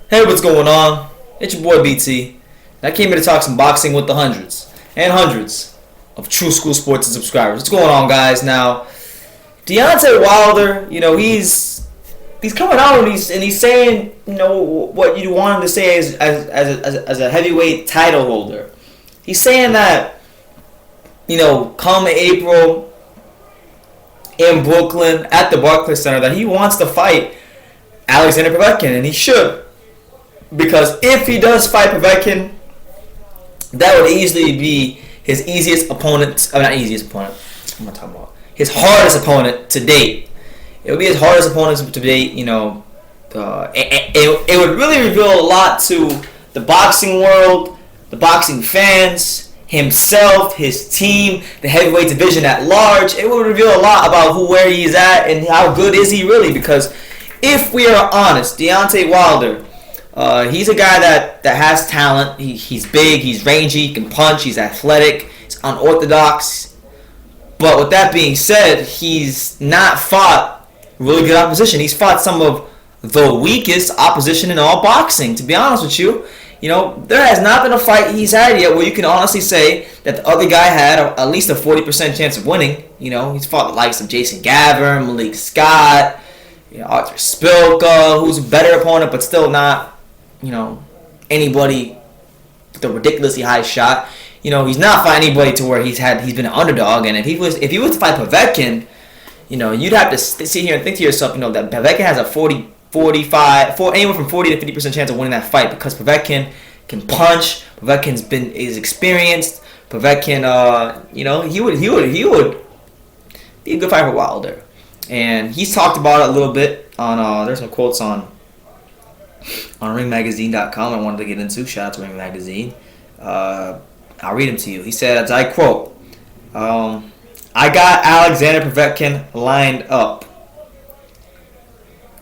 Hey, what's going on? It's your boy BT. I came here to talk some boxing with the hundreds and hundreds of True School Sports subscribers. What's going on, guys? Now, Deontay Wilder, he's coming out and he's saying, what you want him to say as a heavyweight title holder. He's saying that, come April in Brooklyn at the Barclay Center, that he wants to fight Alexander Povetkin, and he should. Because if he does fight Povetkin, that would easily be his easiest opponent. Not easiest opponent. What am I talking about? His hardest opponent to date. It would be his hardest opponent to date. It would really reveal a lot to the boxing world, the boxing fans, himself, his team, the heavyweight division at large. It would reveal a lot about where he's at and how good is he really. Because if we are honest, Deontay Wilder. He's a guy that has talent. He's big, he's rangy, he can punch, he's athletic, he's unorthodox. But with that being said, he's not fought really good opposition. He's fought some of the weakest opposition in all boxing, to be honest with you. There has not been a fight he's had yet where you can honestly say that the other guy had at least a 40% chance of winning. He's fought the likes of Jason Gavin, Malik Scott, Arthur Spilka, who's a better opponent, but still not anybody with a ridiculously high shot. He's not fighting anybody to where he's been an underdog. And if he was to fight Povetkin, you'd have to sit here and think to yourself, that Povetkin has a 45, anywhere from 40 to 50% chance of winning that fight, because Povetkin can punch. Is experienced. Povetkin, he would be a good fight for Wilder. And he's talked about it a little bit on. There's some quotes on ringmagazine.com I wanted to get into. Shout out to Ring Magazine. I'll read them to you. He said, as I quote, I got Alexander Povetkin lined up.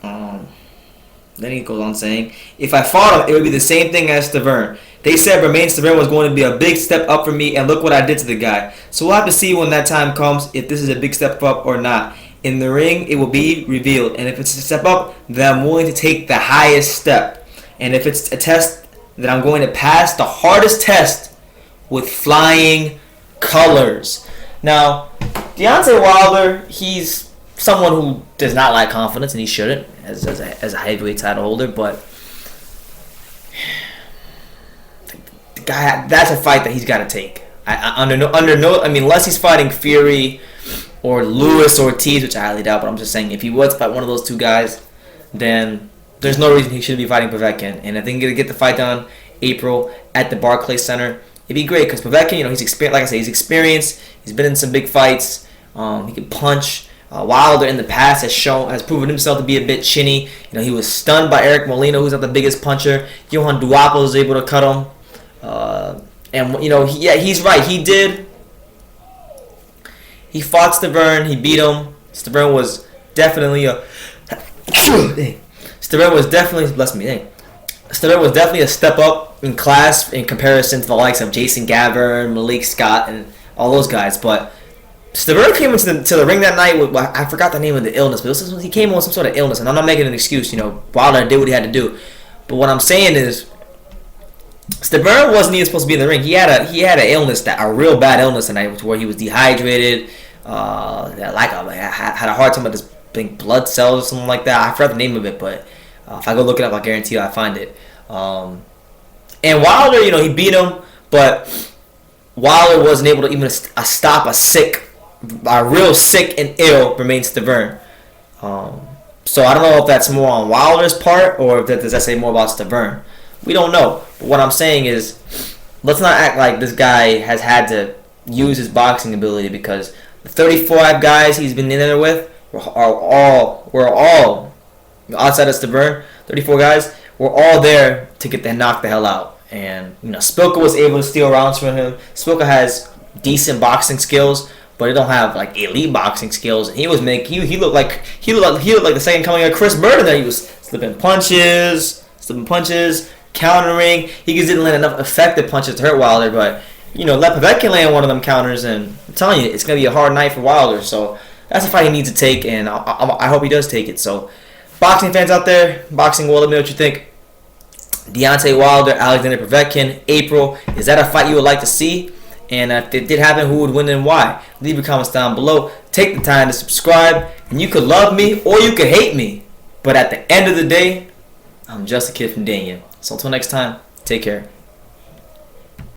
Then he goes on saying, if I fought him, it would be the same thing as Stavern. They said Romain Stavern was going to be a big step up for me, and look what I did to the guy. So we'll have to see when that time comes if this is a big step up or not. In the ring, it will be revealed. And if it's a step up, then I'm willing to take the highest step. And if it's a test, then I'm going to pass the hardest test with flying colors. Now, Deontay Wilder, he's someone who does not lack confidence, and he shouldn't as a heavyweight title holder. But the guy, that's a fight that he's got to take. Unless he's fighting Fury or Luis Ortiz, which I highly doubt, but I'm just saying, if he was to fight one of those two guys, then there's no reason he should be fighting Povetkin. And I think he's going to get the fight done April at the Barclay Center. It'd be great because Povetkin, he's experienced. Like I say, he's experienced. He's been in some big fights. He can punch. Wilder in the past has proven himself to be a bit chinny. He was stunned by Eric Molina, who's not the biggest puncher. Johan Duapo was able to cut him. He's right. He fought Stavern. He beat him. Stavern was definitely a step up in class in comparison to the likes of Jason Gavin, Malik Scott, and all those guys. But Stavern came into the ring that night with, I forgot the name of the illness, but he came in with some sort of illness, and I'm not making an excuse. Wilder did what he had to do. But what I'm saying is, Stavern wasn't even supposed to be in the ring. He had an illness, a real bad illness tonight, where he was dehydrated. Had a hard time with his blood cells or something like that. I forgot the name of it, but if I go look it up, I guarantee you I find it. And Wilder, he beat him, but Wilder wasn't able to even stop a real sick and ill Romain Stavern. So I don't know if that's more on Wilder's part or if does that say more about Stavern. We don't know. But what I'm saying is, let's not act like this guy has had to use his boxing ability, because the 35 guys he's been in there with we're all outside of Stavern, 34 guys, we're all there to get knock the hell out. And Spilka was able to steal rounds from him. Spilka has decent boxing skills, but he don't have elite boxing skills. And he looked like the second coming of Chris Burton. There he was slipping punches, countering. He just didn't land enough effective punches to hurt Wilder, but let Povetkin land one of them counters, and I'm telling you, it's going to be a hard night for Wilder. So that's a fight he needs to take, and I hope he does take it. So boxing fans out there, boxing world, let me know what you think. Deontay Wilder, Alexander Povetkin, April. Is that a fight you would like to see? And if it did happen, who would win and why? Leave your comments down below. Take the time to subscribe. And you could love me or you could hate me. But at the end of the day, I'm just a kid from Dania. So until next time, take care.